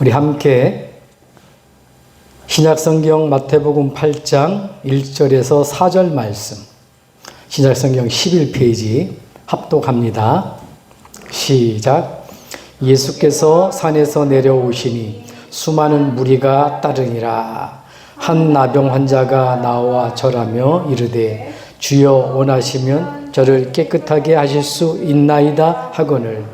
우리 함께 신약성경 마태복음 8장 1절에서 4절 말씀, 신약성경 11페이지 합독합니다. 시작. 예수께서 산에서 내려오시니 수많은 무리가 따르니라. 한 나병 환자가 나와 절하며 이르되 주여 원하시면 저를 깨끗하게 하실 수 있나이다 하거늘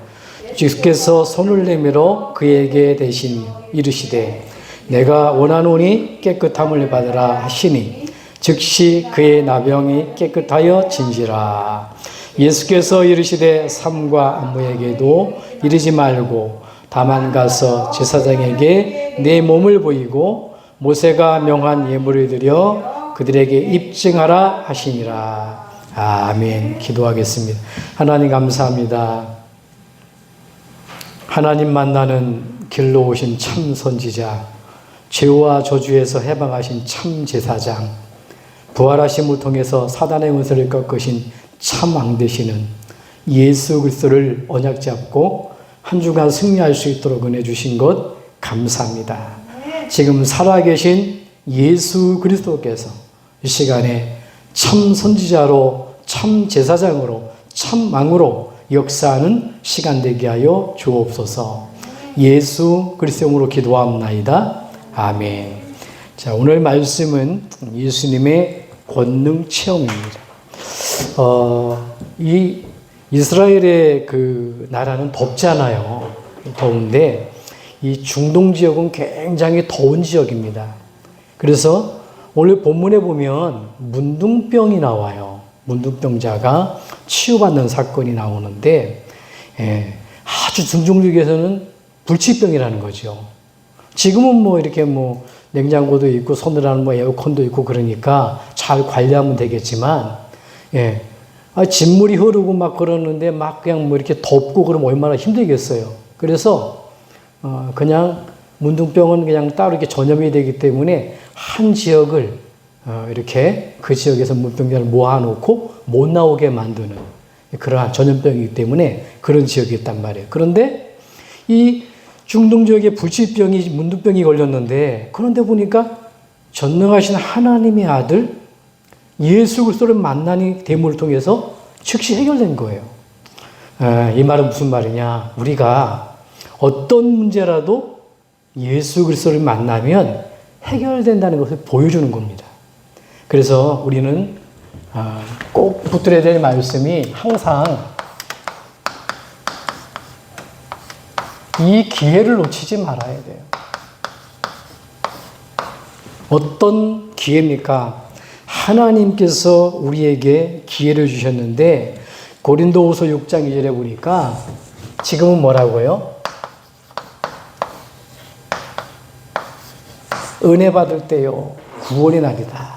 주께서 손을 내밀어 그에게 대시니 이르시되 내가 원하노니 깨끗함을 받으라 하시니 즉시 그의 나병이 깨끗하여 진지라. 예수께서 이르시되 삼가 아무에게도 이르지 말고 다만 가서 제사장에게 내 몸을 보이고 모세가 명한 예물을 드려 그들에게 입증하라 하시니라. 아멘. 기도하겠습니다. 하나님 감사합니다. 하나님 만나는 길로 오신 참 선지자, 죄와 저주에서 해방하신 참 제사장, 부활하심을 통해서 사단의 은사를 꺾으신 참 왕 되시는 예수 그리스도를 언약 잡고 한 주간 승리할 수 있도록 은혜 주신 것 감사합니다. 지금 살아계신 예수 그리스도께서 이 시간에 참 선지자로, 참 제사장으로, 참 왕으로 역사하는 시간 되게 하여 주옵소서. 예수 그리스도 이름으로 기도합나이다. 아멘. 자, 오늘 말씀은 예수님의 권능 체험입니다. 이 이스라엘의 그 나라는 덥잖아요. 더운데 이 중동 지역은 굉장히 더운 지역입니다. 그래서 오늘 본문에 보면 문둥병이 나와요. 문둥병자가 치유받는 사건이 나오는데 아주 중동 지역에서는 불치병이라는 거죠. 지금은 뭐 이렇게 뭐 냉장고도 있고 서늘한 뭐 에어컨도 있고 그러니까 잘 관리하면 되겠지만 진물이 흐르고 막 그러는데 막 그냥 뭐 이렇게 덥고 그러면 얼마나 힘들겠어요. 그래서 그냥 문둥병은 그냥 따로 이렇게 전염이 되기 때문에 한 지역을 이렇게 그 지역에서 문둥병자를 모아놓고 못 나오게 만드는 그러한 전염병이기 때문에 그런 지역이 있단 말이에요. 그런데 이 중동 지역에 불치병이 문둥병이 걸렸는데 그런데 보니까 전능하신 하나님의 아들 예수 그리스도를 만나니 대물을 통해서 즉시 해결된 거예요. 이 말은 무슨 말이냐? 우리가 어떤 문제라도 예수 그리스도를 만나면 해결된다는 것을 보여주는 겁니다. 그래서 우리는 꼭 붙들어야 될 말씀이 항상 이 기회를 놓치지 말아야 돼요. 어떤 기회입니까? 하나님께서 우리에게 기회를 주셨는데 고린도후서 6장 2절에 보니까 지금은 뭐라고요? 은혜 받을 때요 구원의 날이다.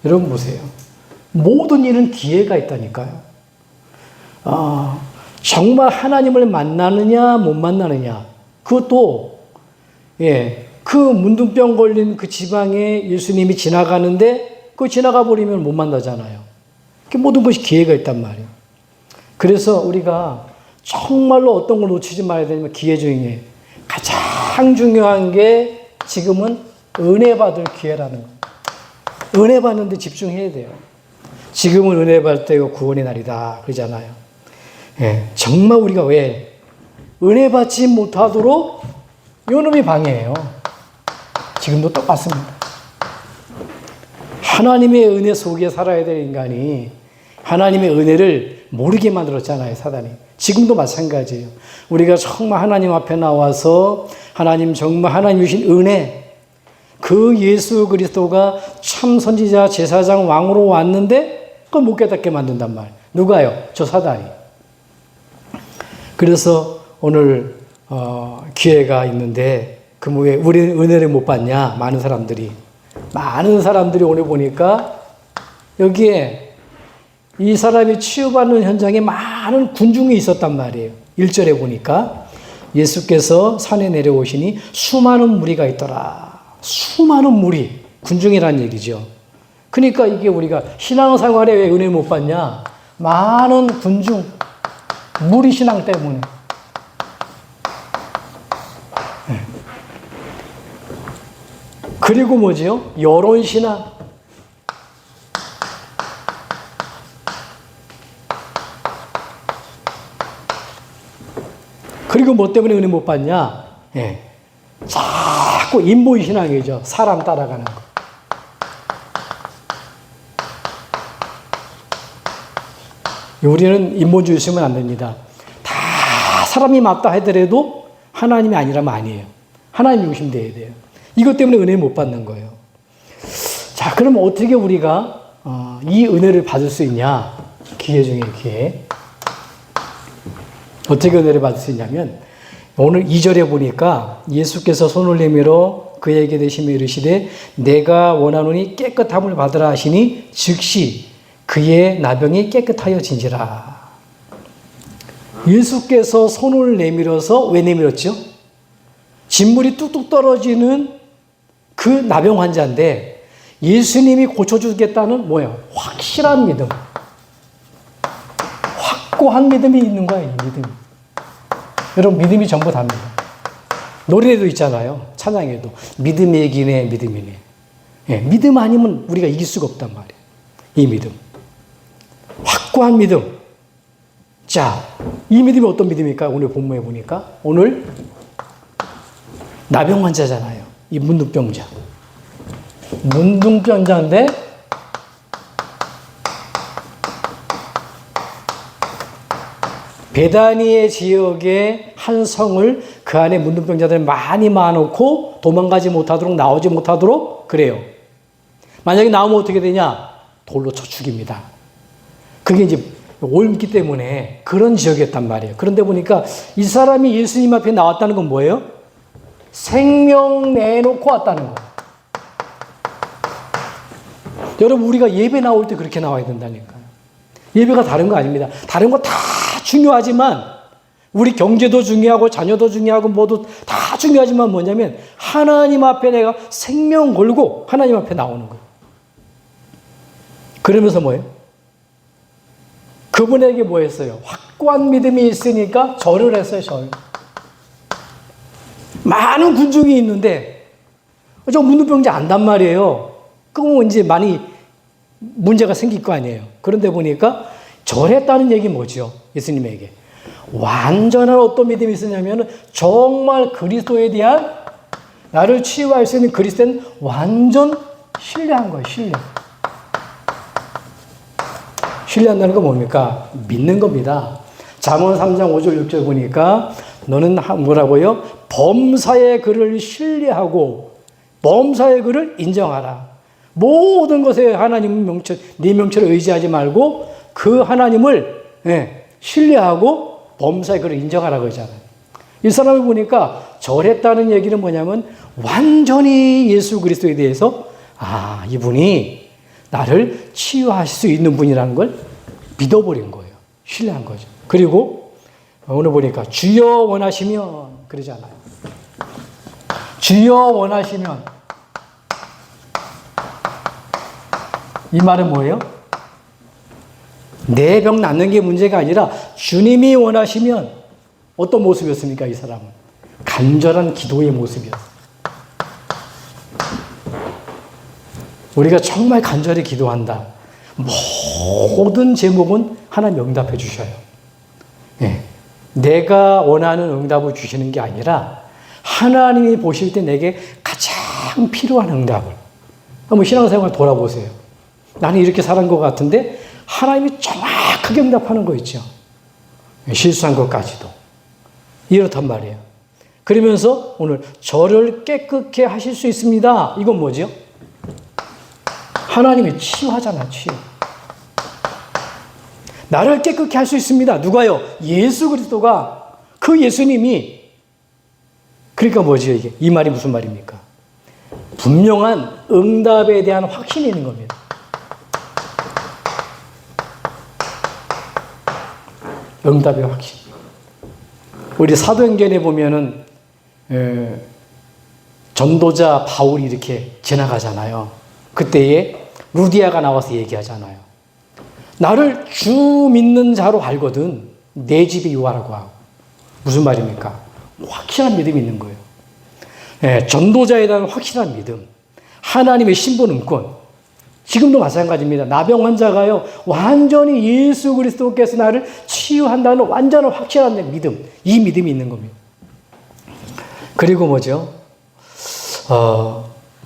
여러분 보세요. 모든 일은 기회가 있다니까요. 정말 하나님을 만나느냐 못 만나느냐 그것도 그 문둥병 걸린 그 지방에 예수님이 지나가는데 그 지나가 버리면 못 만나잖아요. 모든 것이 기회가 있단 말이에요. 그래서 우리가 정말로 어떤 걸 놓치지 말아야 되냐면 기회 중에 가장 중요한 게 지금은 은혜 받을 기회라는 거예요. 은혜 받는 데 집중해야 돼요. 지금은 은혜 받을 때가 구원의 날이다 그러잖아요. 정말 우리가 왜 은혜 받지 못하도록 요놈이 방해해요. 지금도 똑같습니다. 하나님의 은혜 속에 살아야 될 인간이 하나님의 은혜를 모르게 만들었잖아요, 사단이. 지금도 마찬가지예요. 우리가 정말 하나님 앞에 나와서 하나님 정말 하나님 주신 은혜, 그 예수 그리스도가 참 선지자, 제사장, 왕으로 왔는데 그걸 못 깨닫게 만든단 말이에요. 누가요? 저 사단이. 그래서 오늘 기회가 있는데 왜 우리는 은혜를 못 받냐? 많은 사람들이 오늘 보니까 여기에 이 사람이 치유받는 현장에 많은 군중이 있었단 말이에요. 1절에 보니까 예수께서 산에 내려오시니 수많은 무리가 있더라. 수많은 무리, 군중이라는 얘기죠. 그러니까 이게 우리가 신앙생활에 왜 은혜 못 받냐? 많은 군중, 무리 신앙 때문에. 그리고 뭐지요? 여론신앙. 그리고 뭐 때문에 은혜 못 받냐? 예. 자꾸 인본신앙이죠. 사람 따라가는 거. 우리는 인본주의 쓰면 안 됩니다. 다 사람이 맞다 하더라도 하나님이 아니라면 아니에요. 하나님이 중심돼야 돼요. 이것 때문에 은혜 못 받는 거예요. 자, 그럼 어떻게 우리가 이 은혜를 받을 수 있냐? 기회 중에 기회. 어떻게 은혜를 받을 수 있냐면 오늘 2절에 보니까 예수께서 손을 내밀어 그에게 대시며 이르시되 내가 원하노니 깨끗함을 받으라 하시니 즉시 그의 나병이 깨끗하여진지라. 예수께서 손을 내밀어서 왜 내밀었죠? 진물이 뚝뚝 떨어지는 그 나병 환자인데 예수님이 고쳐주겠다는 뭐예요? 확실한 믿음. 확고한 믿음이 있는 거예요. 이 믿음. 여러분 믿음이 전부 답니다. 노래도 있잖아요. 찬양에도 믿음의 기네 믿음이네. 예, 믿음 아니면 우리가 이길 수가 없단 말이에요. 이 믿음. 확고한 믿음. 자, 이 믿음이 어떤 믿음일까? 오늘 본문에 보니까 오늘 나병 환자잖아요. 이 문둥병자. 문둥병자인데 베다니의 지역의 한 성을 그 안에 문둥병자들을 많이 모아놓고 도망가지 못하도록 나오지 못하도록 그래요. 만약에 나오면 어떻게 되냐? 돌로 쳐 죽입니다. 그게 이제 옮기 때문에 그런 지역이었단 말이에요. 그런데 보니까 이 사람이 예수님 앞에 나왔다는 건 뭐예요? 생명 내놓고 왔다는 거예요. 여러분 우리가 예배 나올 때 그렇게 나와야 된다니까요. 예배가 다른 거 아닙니다. 다른 거 다 중요하지만 우리 경제도 중요하고 자녀도 중요하고 모두 다 중요하지만 뭐냐면 하나님 앞에 내가 생명 걸고 하나님 앞에 나오는 거예요. 그러면서 뭐예요? 그분에게 뭐 했어요? 확고한 믿음이 있으니까 절을 했어요. 절. 많은 군중이 있는데 저 문둥병자 안단 말이에요. 그러면 이제 많이 문제가 생길 거 아니에요. 그런데 보니까 절했다는 얘기 뭐죠? 예수님에게. 완전한 어떤 믿음이 있었냐면 정말 그리스도에 대한 나를 치유할 수 있는 그리스도는 완전 신뢰한 거예요. 신뢰. 신뢰한다는 건 뭡니까? 믿는 겁니다. 잠언 3장 5절 6절 보니까 너는 뭐라고요? 범사의 그를 신뢰하고 범사의 그를 인정하라. 모든 것에 하나님 명철, 네 명철을 의지하지 말고 그 하나님을 신뢰하고 범사의 그를 인정하라 그러잖아요. 이 사람을 보니까 절했다는 얘기는 뭐냐면 완전히 예수 그리스도에 대해서 이분이 나를 치유하실 수 있는 분이라는 걸 믿어버린 거예요. 신뢰한 거죠. 그리고 오늘 보니까 주여 원하시면 그러잖아요. 주여 원하시면 이 말은 뭐예요? 내 병 낫는 게 문제가 아니라 주님이 원하시면 어떤 모습이었습니까? 이 사람은 간절한 기도의 모습이었어요. 우리가 정말 간절히 기도한다. 모든 제목은 하나님 응답해 주셔요. 내가 원하는 응답을 주시는 게 아니라 하나님이 보실 때 내게 가장 필요한 응답을. 한번 신앙생활 돌아보세요. 나는 이렇게 살은 것 같은데 하나님이 정확하게 응답하는 거 있죠. 실수한 것까지도. 이렇단 말이에요. 그러면서 오늘 저를 깨끗게 하실 수 있습니다. 이건 뭐죠? 하나님이 치유하잖아요. 치유. 나를 깨끗게 할 수 있습니다. 누가요? 예수 그리스도가 그 예수님이. 그러니까 뭐죠 이게? 이 말이 무슨 말입니까? 분명한 응답에 대한 확신이 있는 겁니다. 응답의 확신. 우리 사도행전에 보면은 전도자 바울이 이렇게 지나가잖아요. 그때에 루디아가 나와서 얘기하잖아요. 나를 주 믿는 자로 알거든 내 집에 유하라고 하고. 무슨 말입니까? 확실한 믿음이 있는 거예요. 전도자에 대한 확실한 믿음. 하나님의 신분은권. 지금도 마찬가지입니다. 나병 환자가요, 완전히 예수 그리스도께서 나를 치유한다는 완전한 확실한 믿음, 이 믿음이 있는 겁니다. 그리고 뭐죠?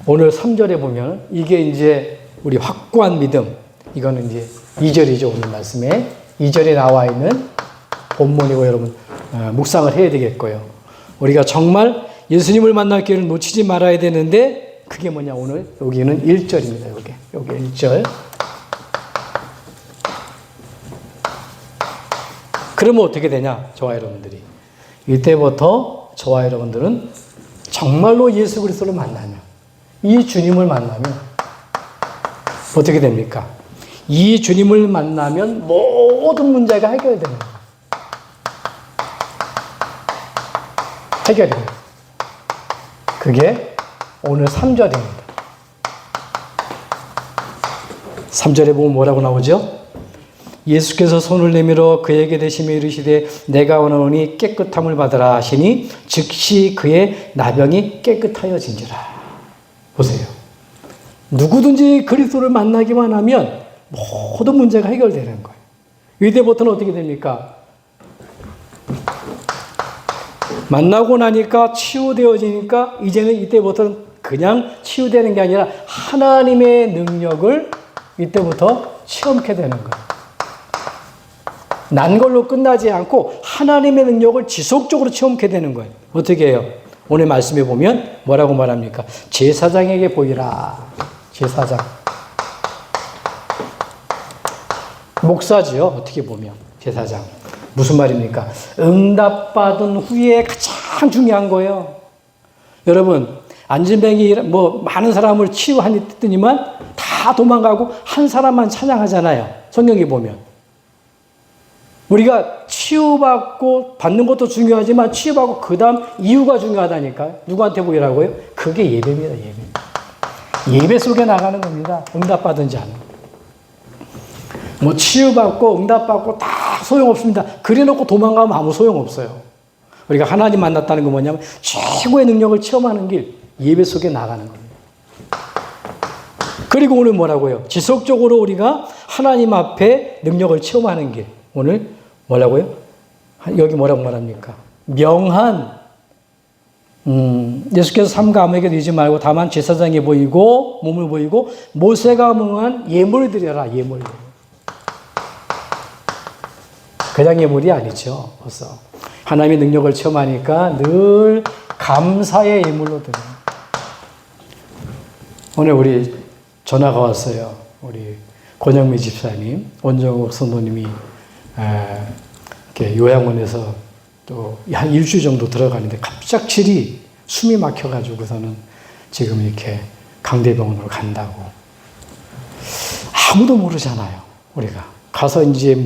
오늘 3절에 보면 이게 이제 우리 확고한 믿음, 이거는 이제 2절이죠. 오늘 말씀에 2절에 나와 있는 본문이고 여러분 묵상을 해야 되겠고요. 우리가 정말 예수님을 만날 기회를 놓치지 말아야 되는데 그게 뭐냐, 오늘 여기는 1절입니다. 여기 1절. 그러면 어떻게 되냐? 저와 여러분들이 이때부터 저와 여러분들은 정말로 예수 그리스도를 만나면, 이 주님을 만나면 어떻게 됩니까? 이 주님을 만나면 모든 문제가 해결되는 거예요. 해결됩니다. 그게 오늘 3절입니다. 3절에 보면 뭐라고 나오죠? 예수께서 손을 내밀어 그에게 대시며 이르시되 내가 원하노니 깨끗함을 받으라 하시니 즉시 그의 나병이 깨끗하여진지라. 보세요. 누구든지 그리스도를 만나기만 하면 모든 문제가 해결되는 거예요. 이때부터는 어떻게 됩니까? 만나고 나니까 치유되어지니까 이제는 이때부터는 그냥 치유되는 게 아니라 하나님의 능력을 이때부터 체험하게 되는 거예요. 난 걸로 끝나지 않고 하나님의 능력을 지속적으로 체험하게 되는 거예요. 어떻게 해요? 오늘 말씀에 보면 뭐라고 말합니까? 제사장에게 보이라. 제사장. 목사지요. 어떻게 보면 제사장. 무슨 말입니까? 응답받은 후에 가장 중요한 거예요. 여러분, 안진뱅이 많은 사람을 치유했더니만 다 도망가고 한 사람만 찬양하잖아요. 성경에 보면. 우리가 치유받고 받는 것도 중요하지만 치유받고 그 다음 이유가 중요하다니까요. 누구한테 보이라고요? 그게 예배입니다. 예배 속에 나가는 겁니다. 응답받은 자는. 치유받고 응답받고 다 소용없습니다. 그래놓고 도망가면 아무 소용없어요. 우리가 하나님 만났다는 건 뭐냐면 최고의 능력을 체험하는 길, 예배 속에 나가는 겁니다. 그리고 오늘 뭐라고요? 지속적으로 우리가 하나님 앞에 능력을 체험하는 길. 오늘 뭐라고요? 여기 뭐라고 말합니까? 명한, 예수께서 삼가 아무에게도 드리지 말고 다만 제사장에 보이고 몸을 보이고 모세가 명한 예물을 드려라. 예물. 그냥 예물이 아니죠. 벌써 하나님의 능력을 체험하니까 늘 감사의 예물로 드려요. 오늘 우리 전화가 왔어요. 우리 권영미 집사님, 원정욱 성도님이 이렇게 요양원에서 또 한 일주일 정도 들어가는데 갑작스레 숨이 막혀가지고서는 지금 이렇게 강대병원으로 간다고. 아무도 모르잖아요. 우리가 가서 이제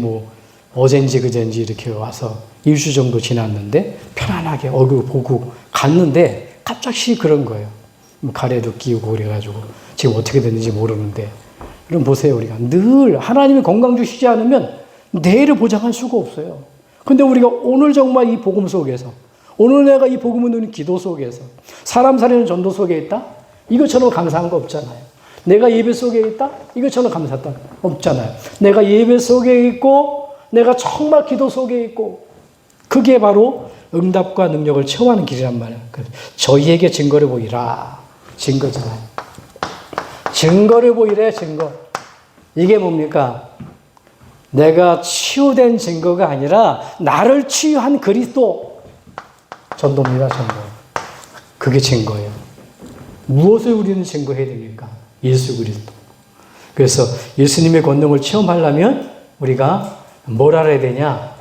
어젠지 그젠지 이렇게 와서 일주일 정도 지났는데 편안하게 얼굴 보고 갔는데 갑자기 그런 거예요. 가래도 끼우고 그래가지고 지금 어떻게 됐는지 모르는데. 그럼 보세요. 우리가 늘 하나님이 건강 주시지 않으면 내일을 보장할 수가 없어요. 근데 우리가 오늘 정말 이 복음 속에서, 오늘 내가 이 복음을 누리는 기도 속에서, 사람 살리는 전도 속에 있다? 이것처럼 감사한 거 없잖아요. 내가 예배 속에 있다? 이것처럼 감사했다 없잖아요. 내가 예배 속에 있고 내가 정말 기도 속에 있고, 그게 바로 응답과 능력을 체험하는 길이란 말이에요. 저희에게 증거를 보이라. 증거잖아요. 증거를 보이래, 증거. 이게 뭡니까? 내가 치유된 증거가 아니라 나를 치유한 그리스도. 전도입니다, 전도. 그게 증거예요. 무엇을 우리는 증거해야 됩니까? 예수 그리스도. 그래서 예수님의 권능을 체험하려면 우리가 뭘 알아야 되냐?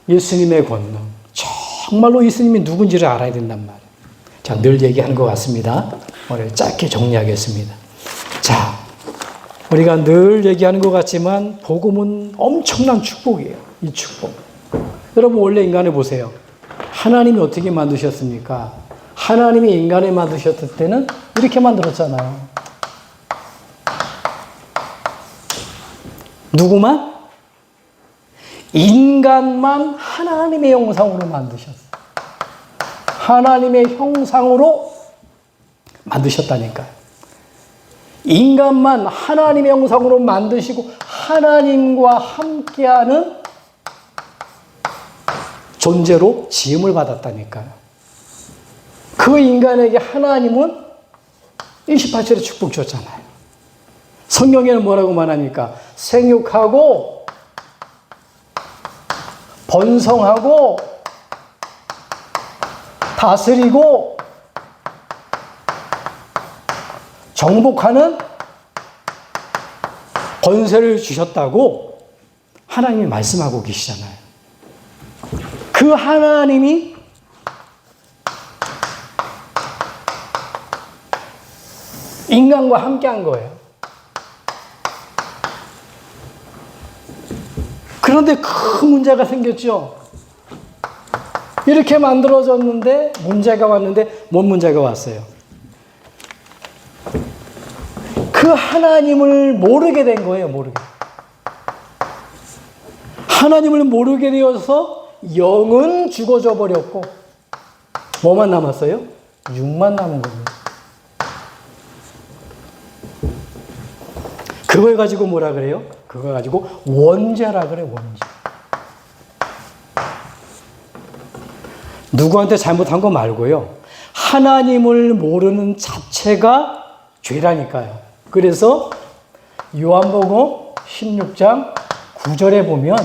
예수님의 권능. 정말로 예수님이 누군지를 알아야 된단 말이에요. 자, 늘 얘기하는 것 같습니다. 오늘 짧게 정리하겠습니다. 자, 우리가 늘 얘기하는 것 같지만 복음은 엄청난 축복이에요. 이 축복. 여러분 원래 인간을 보세요. 하나님이 어떻게 만드셨습니까? 하나님이 인간을 만드셨을 때는 이렇게 만들었잖아요. 누구만? 인간만 하나님의 형상으로 만드셨어요. 하나님의 형상으로 만드셨다니까요. 인간만 하나님의 형상으로 만드시고 하나님과 함께하는 존재로 지음을 받았다니까요. 그 인간에게 하나님은 28절에 축복 줬잖아요. 성경에는 뭐라고 말합니까? 생육하고 번성하고 다스리고 정복하는 권세를 주셨다고 하나님이 말씀하고 계시잖아요. 그 하나님이 인간과 함께 한 거예요. 그런데 큰 문제가 생겼죠. 이렇게 만들어졌는데 문제가 왔는데 뭔 문제가 왔어요? 그 하나님을 모르게 된 거예요. 하나님을 모르게 되어서 영은 죽어져 버렸고 뭐만 남았어요? 육만 남은 겁니다. 그걸 가지고 뭐라 그래요? 그걸 가지고 원죄라 그래요. 원죄. 누구한테 잘못한 거 말고요. 하나님을 모르는 자체가 죄라니까요. 그래서 요한복음 16장 9절에 보면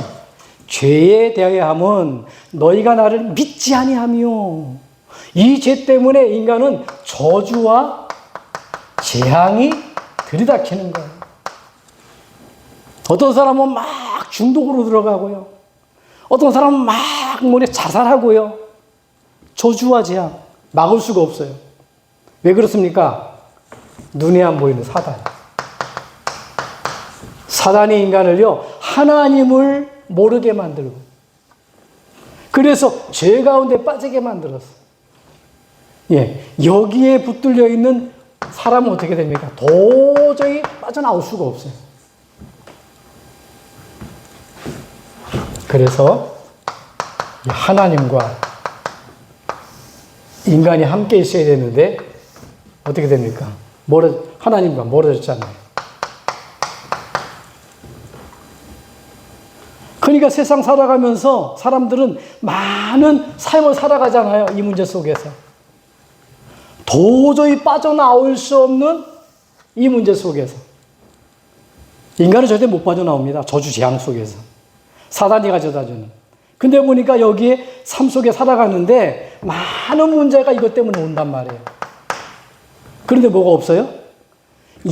죄에 대하여함은 너희가 나를 믿지 아니하며 이 죄 때문에 인간은 저주와 재앙이 들이닥치는 거예요. 어떤 사람은 막 중독으로 들어가고요. 어떤 사람은 막 자살하고요. 저주와 재앙 막을 수가 없어요. 왜 그렇습니까? 눈에 안 보이는 사단. 사단이 인간을요, 하나님을 모르게 만들고, 그래서 죄 가운데 빠지게 만들었어. 예, 여기에 붙들려 있는 사람은 어떻게 됩니까? 도저히 빠져나올 수가 없어요. 그래서 하나님과 인간이 함께 있어야 되는데 어떻게 됩니까? 하나님과 멀어졌잖아요. 그러니까 세상 살아가면서 사람들은 많은 삶을 살아가잖아요. 이 문제 속에서. 도저히 빠져나올 수 없는 이 문제 속에서. 인간은 절대 못 빠져나옵니다. 저주 재앙 속에서. 사단이 가져다 주는. 근데 보니까 여기에 삶 속에 살아가는데 많은 문제가 이것 때문에 온단 말이에요. 그런데 뭐가 없어요?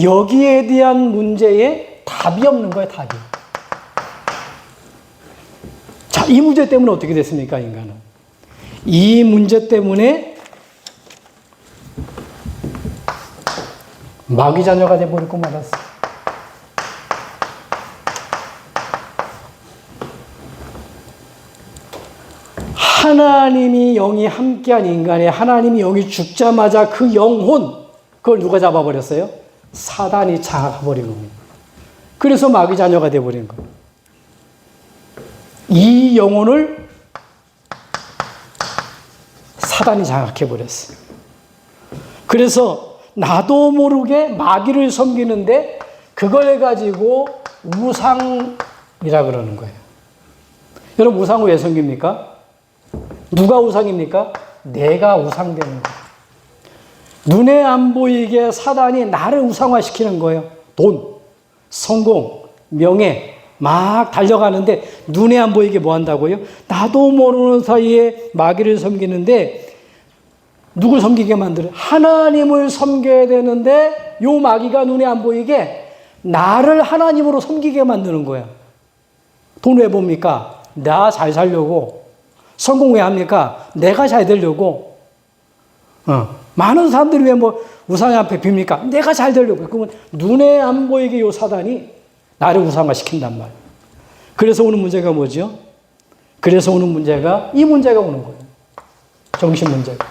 여기에 대한 문제에 답이 없는 거예요, 답이. 자, 이 문제 때문에 어떻게 됐습니까, 인간은? 이 문제 때문에 마귀 자녀가 돼버리고 말았어요. 하나님이 영이 함께한 인간의 하나님이 영이 죽자마자 그 영혼, 그걸 누가 잡아버렸어요? 사단이 장악해버린 겁니다. 그래서 마귀 자녀가 돼버린 거예요. 이 영혼을 사단이 장악해버렸어요. 그래서 나도 모르게 마귀를 섬기는데 그걸 가지고 우상이라 그러는 거예요. 여러분, 우상을 왜 섬깁니까? 누가 우상입니까? 내가 우상되는 거예요. 눈에 안 보이게 사단이 나를 우상화시키는 거예요. 돈, 성공, 명예 막 달려가는데 눈에 안 보이게 뭐 한다고요? 나도 모르는 사이에 마귀를 섬기는데 누굴 섬기게 만들어요? 하나님을 섬겨야 되는데 요 마귀가 눈에 안 보이게 나를 하나님으로 섬기게 만드는 거야. 돈 왜 봅니까? 나 잘 살려고. 성공 왜 합니까? 내가 잘 되려고. 많은 사람들이 왜 우상 앞에 빕니까? 내가 잘 되려고. 그러면 눈에 안 보이게 요 사단이 나를 우상화 시킨단 말이에요. 그래서 오는 문제가 뭐죠? 그래서 오는 문제가 이 문제가 오는 거예요. 정신 문제가.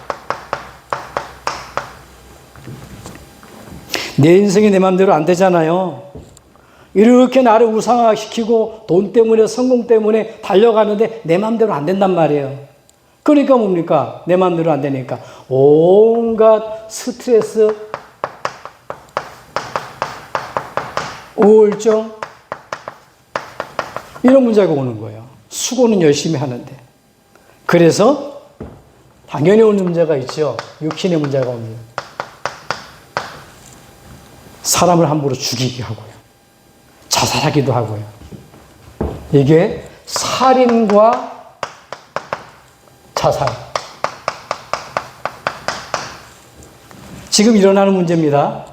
내 인생이 내 마음대로 안 되잖아요. 이렇게 나를 우상화시키고 돈 때문에 성공 때문에 달려가는데 내 마음대로 안 된단 말이에요. 그러니까 뭡니까? 내 마음대로 안 되니까 온갖 스트레스, 우울증, 이런 문제가 오는 거예요. 수고는 열심히 하는데. 그래서 당연히 오는 문제가 있죠. 육신의 문제가 옵니다. 사람을 함부로 죽이게 하고요. 자살하기도 하고요. 이게 살인과 자살. 지금 일어나는 문제입니다.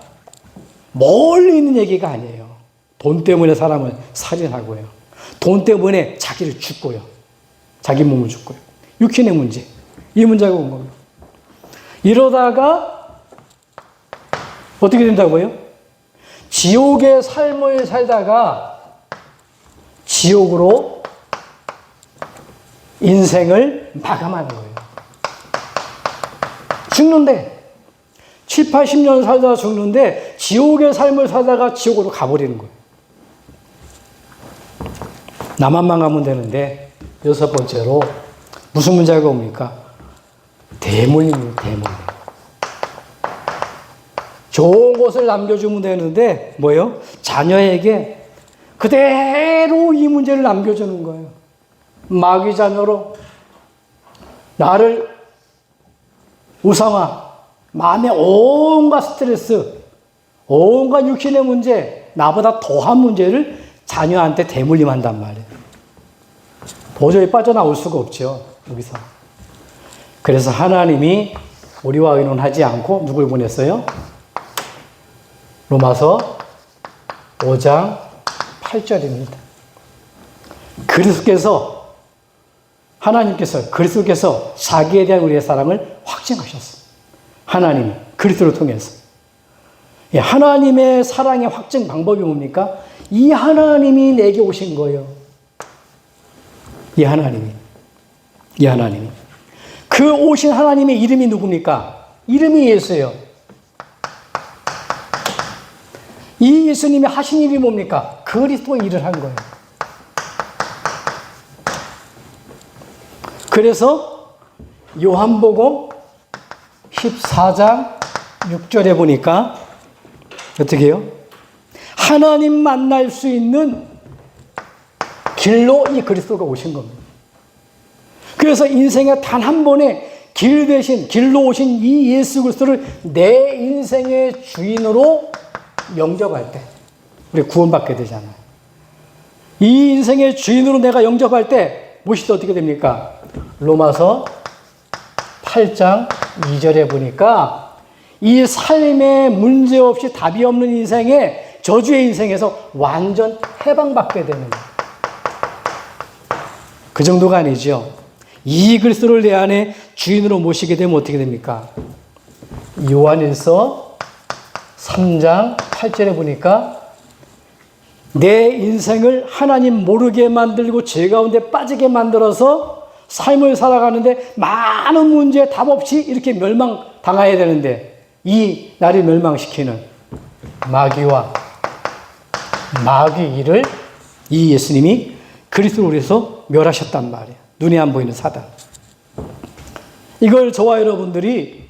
멀리 있는 얘기가 아니에요. 돈 때문에 사람을 살인하고요. 돈 때문에 자기를 죽고요. 자기 몸을 죽고요. 육신의 문제. 이 문제가 온 겁니다. 이러다가 어떻게 된다고요? 지옥의 삶을 살다가 지옥으로 인생을 마감하는 거예요. 죽는데 7, 80년 살다가 죽는데 지옥의 삶을 살다가 지옥으로 가버리는 거예요. 나만 망하면 되는데 여섯 번째로 무슨 문제가 옵니까? 대물림입니다. 대물림. 좋은 것을 남겨주면 되는데 뭐예요? 자녀에게 그대로 이 문제를 남겨주는 거예요. 마귀 자녀로 나를 우상화, 마음에 온갖 스트레스, 온갖 육신의 문제, 나보다 더한 문제를 자녀한테 대물림한단 말이에요. 도저히 빠져나올 수가 없죠. 여기서. 그래서 하나님이 우리와 의논하지 않고 누굴 보냈어요? 로마서 5장 8절입니다. 그리스도께서 자기에 대한 우리의 사랑을 확증하셨어요. 하나님이 그리스도를 통해서. 하나님의 사랑의 확증 방법이 뭡니까? 이 하나님이 내게 오신 거예요. 이 하나님이. 그 오신 하나님의 이름이 누굽니까? 이름이 예수예요. 이 예수님이 하신 일이 뭡니까? 그리스도 일을 한 거예요. 그래서 요한복음 14장 6절에 보니까 어떻게 해요? 하나님 만날 수 있는 길로 이 그리스도가 오신 겁니다. 그래서 인생의 단 한 번의 길 대신 길로 오신 이 예수 그리스도를 내 인생의 주인으로 영접할 때 우리 구원받게 되잖아요. 이 인생의 주인으로 내가 영접할 때 무엇이 어떻게 됩니까? 로마서 8장 2절에 보니까 이 삶에 문제없이 답이 없는 인생에 저주의 인생에서 완전 해방받게 되는 거예요. 그 정도가 아니죠. 이 그리스도를 내 안에 주인으로 모시게 되면 어떻게 됩니까? 요한일서 3장 8절에 보니까 내 인생을 하나님 모르게 만들고 죄 가운데 빠지게 만들어서 삶을 살아가는데 많은 문제에 답 없이 이렇게 멸망당해야 되는데 이 나를 멸망시키는 마귀와 마귀 일을 이 예수님이 그리스도로 해서 멸하셨단 말이에요. 눈에 안 보이는 사단. 이걸 저와 여러분들이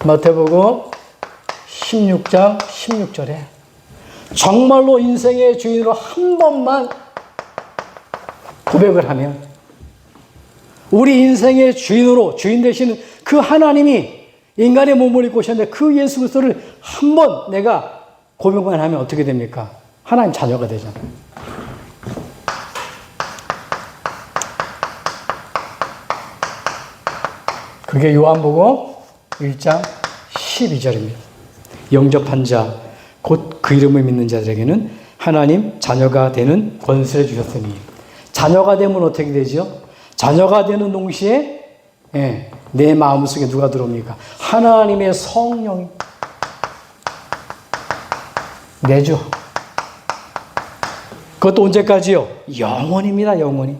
마태복음 16장 16절에 정말로 인생의 주인으로 한 번만 고백을 하면 우리 인생의 주인 되시는 그 하나님이 인간의 몸을 입고 오셨는데 그 예수 그리스도를 한 번 내가 고백만 하면 어떻게 됩니까? 하나님 자녀가 되잖아요. 그게 요한복음 1장 12절입니다. 영접한 자, 곧 그 이름을 믿는 자들에게는 하나님 자녀가 되는 권세를 주셨으니 자녀가 되면 어떻게 되죠? 자녀가 되는 동시에 내 마음속에 누가 들어옵니까? 하나님의 성령이 내주. 그것도 언제까지요? 영원입니다. 영원히.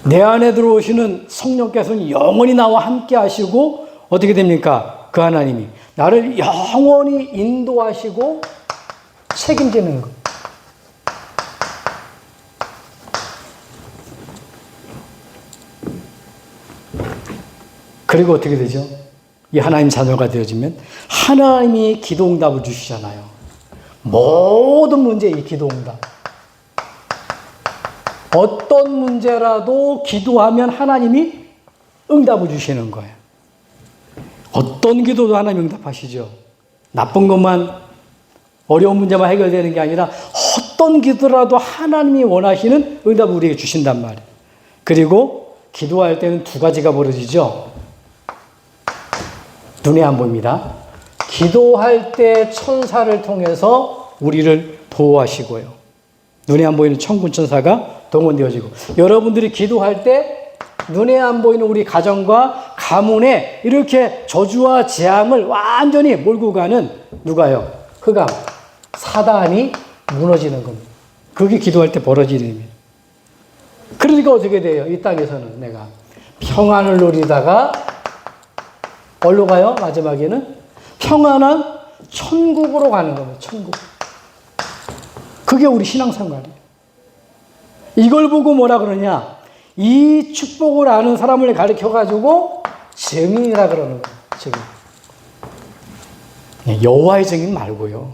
내 안에 들어오시는 성령께서는 영원히 나와 함께 하시고 어떻게 됩니까? 그 하나님이 나를 영원히 인도하시고 책임지는 것. 그리고 어떻게 되죠? 이 하나님 자녀가 되어지면 하나님이 기도응답을 주시잖아요. 모든 문제의 기도응답. 어떤 문제라도 기도하면 하나님이 응답을 주시는 거예요. 어떤 기도도 하나님 응답하시죠. 나쁜 것만, 어려운 문제만 해결되는 게 아니라 어떤 기도라도 하나님이 원하시는 응답을 우리에게 주신단 말이에요. 그리고 기도할 때는 두 가지가 벌어지죠. 눈에 안 보입니다. 기도할 때 천사를 통해서 우리를 보호하시고요. 눈에 안 보이는 천군 천사가 동원되어지고, 여러분들이 기도할 때 눈에 안 보이는 우리 가정과 가문에 이렇게 저주와 재앙을 완전히 몰고 가는 누가요? 흑암, 사단이 무너지는 겁니다. 그게 기도할 때 벌어지는 일입니다. 그러니까 어떻게 돼요? 이 땅에서는 내가 평안을 누리다가 어디로 가요? 마지막에는 평안한 천국으로 가는 겁니다. 천국. 그게 우리 신앙생활이에요. 이걸 보고 뭐라 그러냐? 이 축복을 아는 사람을 가르쳐가지고 증인이라 그러는 거예요. 증인. 여호와의 증인 말고요.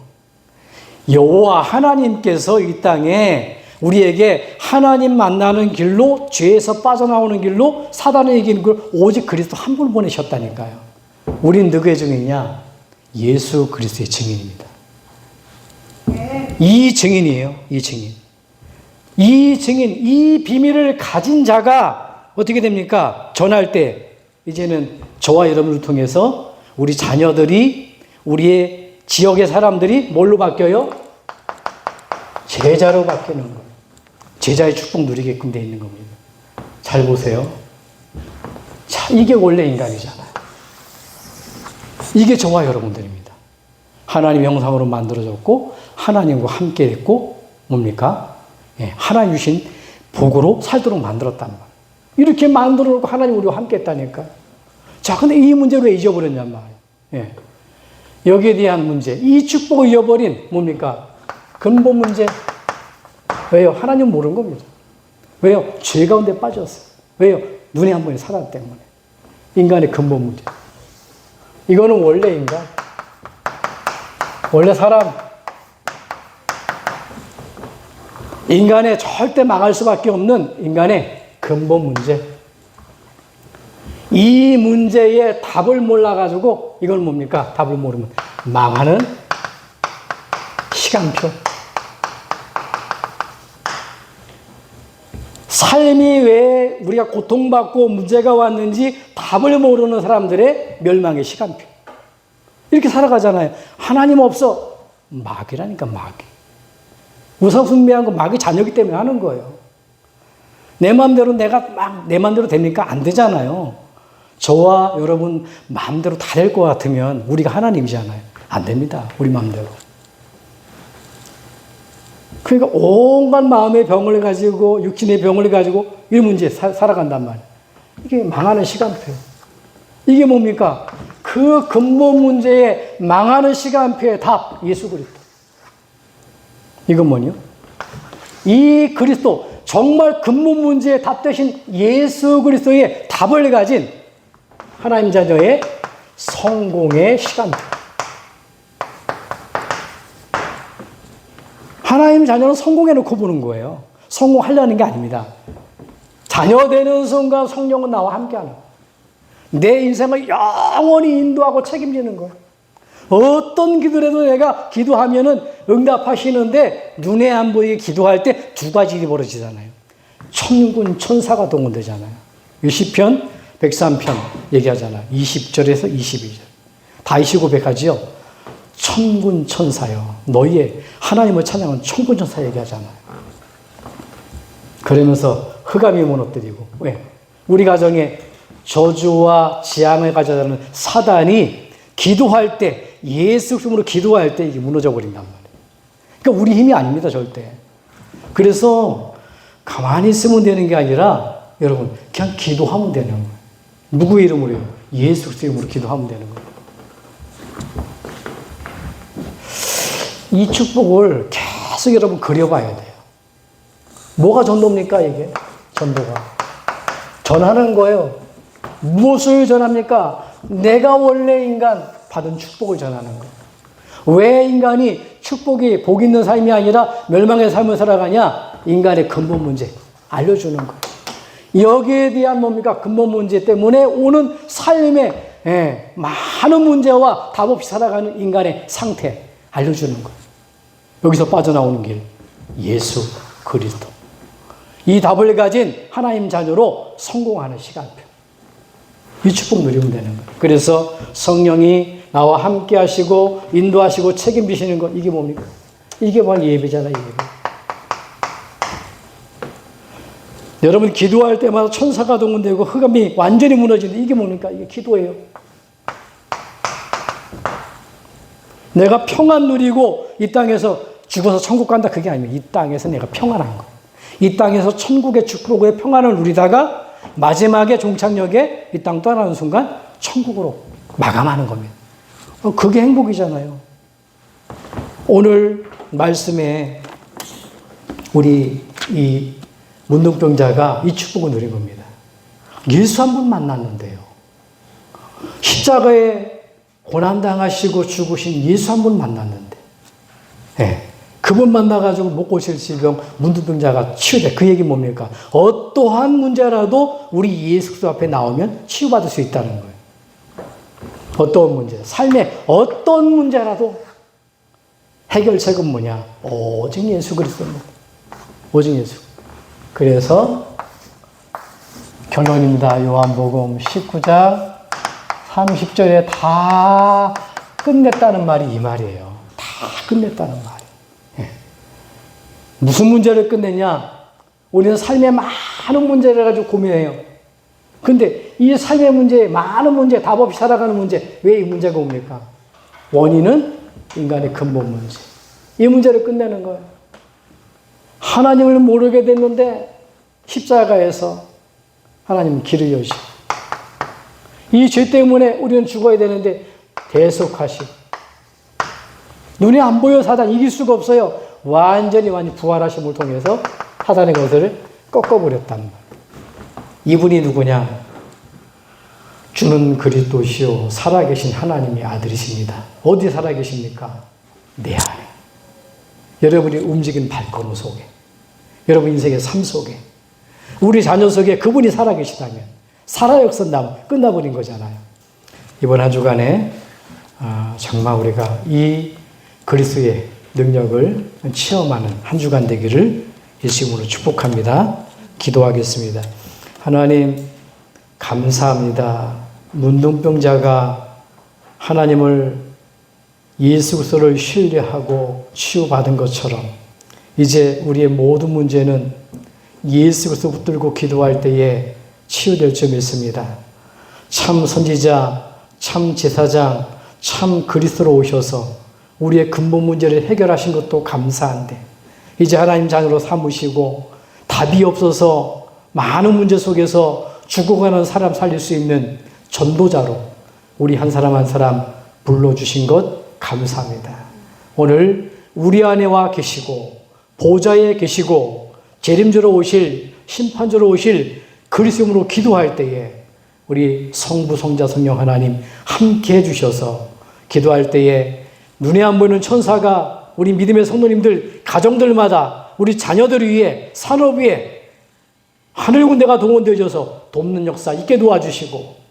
여호와 하나님께서 이 땅에 우리에게 하나님 만나는 길로, 죄에서 빠져나오는 길로, 사단을 이기는 걸 오직 그리스도 한 분 보내셨다니까요. 우린 누구의 증인이냐? 예수 그리스도의 증인입니다. 이 증인이에요. 이 증인. 이 증인, 이 비밀을 가진 자가 어떻게 됩니까? 전할 때 이제는 저와 여러분을 통해서 우리 자녀들이, 우리의 지역의 사람들이 뭘로 바뀌어요? 제자로 바뀌는 거예요. 제자의 축복 누리게끔 되어 있는 겁니다. 잘 보세요. 자, 이게 원래 인간이잖아요. 이게 저와 여러분들입니다. 하나님 형상으로 만들어졌고 하나님과 함께 했고 뭡니까? 예, 하나님 주신 복으로 살도록 만들었단 말이에요. 이렇게 만들어 놓고 하나님 우리와 함께 했다니까. 자, 근데 이 문제를 왜 잊어버렸냔 말이에요. 예. 여기에 대한 문제, 이 축복을 잃어버린 뭡니까? 근본 문제. 왜요? 하나님 모르는 겁니다. 왜요? 죄 가운데 빠졌어요. 왜요? 눈에 한 번에 살았기 때문에. 인간의 근본 문제. 이거는 원래 인간. 원래 사람. 인간의 절대 망할 수밖에 없는 인간의 근본 문제. 이 문제의 답을 몰라가지고 이걸 뭡니까? 답을 모르면 망하는 시간표. 삶이 왜 우리가 고통받고 문제가 왔는지 답을 모르는 사람들의 멸망의 시간표. 이렇게 살아가잖아요. 하나님 없어. 마귀라니까, 마귀. 우상숭배한 거 마귀 자녀기 때문에 하는 거예요. 내 마음대로 내 마음대로 됩니까? 안 되잖아요. 저와 여러분 마음대로 다 될 것 같으면 우리가 하나님이잖아요. 안 됩니다. 우리 마음대로. 그러니까 온갖 마음의 병을 가지고 육신의 병을 가지고 이 문제에 살아간단 말이에요. 이게 망하는 시간표. 이게 뭡니까? 그 근본 문제에 망하는 시간표의 답, 예수 그리스도. 이건 뭐냐? 이 그리스도, 정말 근본 문제의 답 대신 예수 그리스도의 답을 가진 하나님 자녀의 성공의 시간표. 하나님 자녀는 성공해놓고 보는 거예요. 성공하려는 게 아닙니다. 자녀 되는 순간 성령은 나와 함께하는 거예요. 내 인생을 영원히 인도하고 책임지는 거예요. 어떤 기도를 해도 내가 기도하면은 응답하시는데 눈에 안 보이게 기도할 때 두 가지 일이 벌어지잖아요. 천군 천사가 동원되잖아요. 시편 103편 얘기하잖아요. 20절에서 22절. 다윗이 고백하지요. 천군 천사여, 너희의 하나님을 찬양하는 천군 천사 얘기하잖아요. 그러면서 흑암이 무너뜨리고, 왜? 우리 가정에 저주와 재앙을 가져다는 사단이 기도할 때, 예수 이름으로 기도할 때 이게 무너져 버린단 말이에요. 그러니까 우리 힘이 아닙니다, 절대. 그래서 가만히 있으면 되는 게 아니라 여러분 그냥 기도하면 되는 거예요. 누구의 이름으로요? 예수 이름으로 기도하면 되는 거예요. 이 축복을 계속 여러분 그려봐야 돼요. 뭐가 전도입니까, 이게? 전도가. 전하는 거예요. 무엇을 전합니까? 내가 원래 인간 받은 축복을 전하는 거예요. 왜 인간이 축복이 복 있는 삶이 아니라 멸망의 삶을 살아가냐? 인간의 근본 문제 알려주는 거예요. 여기에 대한 뭡니까? 근본 문제 때문에 오는 삶의 많은 문제와 답 없이 살아가는 인간의 상태 알려주는 거예요. 여기서 빠져나오는 길, 예수 그리스도. 이 답을 가진 하나님 자녀로 성공하는 시간표. 이 축복 누리면 되는 거예요. 그래서 성령이 나와 함께 하시고 인도하시고 책임지시는 것, 이게 뭡니까? 이게 바로 예배잖아요, 예배. 여러분 기도할 때마다 천사가 동원되고 흑암이 완전히 무너지는데 이게 뭡니까? 이게 기도예요. 내가 평안 누리고 이 땅에서 죽어서 천국 간다, 그게 아니에요. 이 땅에서 내가 평안한 거예요. 이 땅에서 천국의 축복의 평안을 누리다가 마지막에 종착역에 이 땅 떠나는 순간 천국으로 마감하는 겁니다. 그게 행복이잖아요. 오늘 말씀에 우리 이 문둥병자가 이 축복을 누린 겁니다. 예수 한 분 만났는데요. 십자가에 고난당하시고 죽으신 예수 한 분 만났는데, 그분 만나가지고 못 고칠 질병 문둥병자가 치유돼. 그 얘기 뭡니까? 어떠한 문제라도 우리 예수 그리스도 앞에 나오면 치유받을 수 있다는 거예요. 어떤 문제, 삶의 어떤 문제라도 해결책은 뭐냐? 오직 예수 그리스도입니다. 오직 예수. 그래서 결론입니다. 요한복음 19장 30절에 다 끝냈다는 말이 이 말이에요. 다 끝냈다는 말이에요. 무슨 문제를 끝냈냐? 우리는 삶에 많은 문제를 가지고 고민해요. 근데 이 삶의 문제, 많은 문제, 답 없이 살아가는 문제, 왜 이 문제가 옵니까? 원인은 인간의 근본 문제. 이 문제를 끝내는 거예요. 하나님을 모르게 됐는데 십자가에서 하나님은 길을 여시고, 이 죄 때문에 우리는 죽어야 되는데 대속하시고, 눈에 안 보여 사단 이길 수가 없어요. 완전히 부활하심을 통해서 사단의 것을 꺾어버렸단 말이에요. 이분이 누구냐? 주는 그리스도시요 살아계신 하나님의 아들이십니다. 어디 살아계십니까? 내 안에. 여러분이 움직이는 발걸음 속에, 여러분 인생의 삶 속에, 우리 자녀 속에 그분이 살아계시다면, 살아역선다면 끝나버린 거잖아요. 이번 한 주간에 정말 우리가 이 그리스도의 능력을 체험하는 한 주간 되기를 예수님으로 축복합니다. 기도하겠습니다. 하나님 감사합니다. 문둥병자가 하나님을 예수 그리스도를 신뢰하고 치유받은 것처럼 이제 우리의 모든 문제는 예수 그리스도 붙들고 기도할 때에 치유될 점이 있습니다. 참 선지자, 참 제사장, 참 그리스도로 오셔서 우리의 근본 문제를 해결하신 것도 감사한데 이제 하나님 자녀로 삼으시고 답이 없어서 많은 문제 속에서 죽어가는 사람 살릴 수 있는 전도자로 우리 한 사람 한 사람 불러주신 것 감사합니다. 오늘 우리 안에 와 계시고 보좌에 계시고 재림주로 오실 심판주로 오실 그리스도로 기도할 때에 우리 성부 성자 성령 하나님 함께 해주셔서 기도할 때에 눈에 안 보이는 천사가 우리 믿음의 성도님들 가정들마다 우리 자녀들 위해 산업 위에 하늘 군대가 동원되어져서 돕는 역사 있게 도와주시고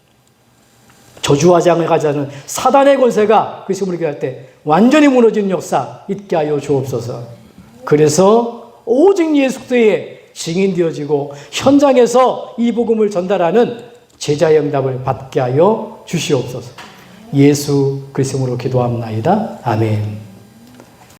저주와 장을 가자는 사단의 권세가 그리스도를 기도할 때 완전히 무너지는 역사 있게 하여 주옵소서. 그래서 오직 예수 그리스도의 증인 되어지고 현장에서 이 복음을 전달하는 제자의 응답을 받게 하여 주시옵소서. 예수 그리스도로 기도합나이다. 아멘.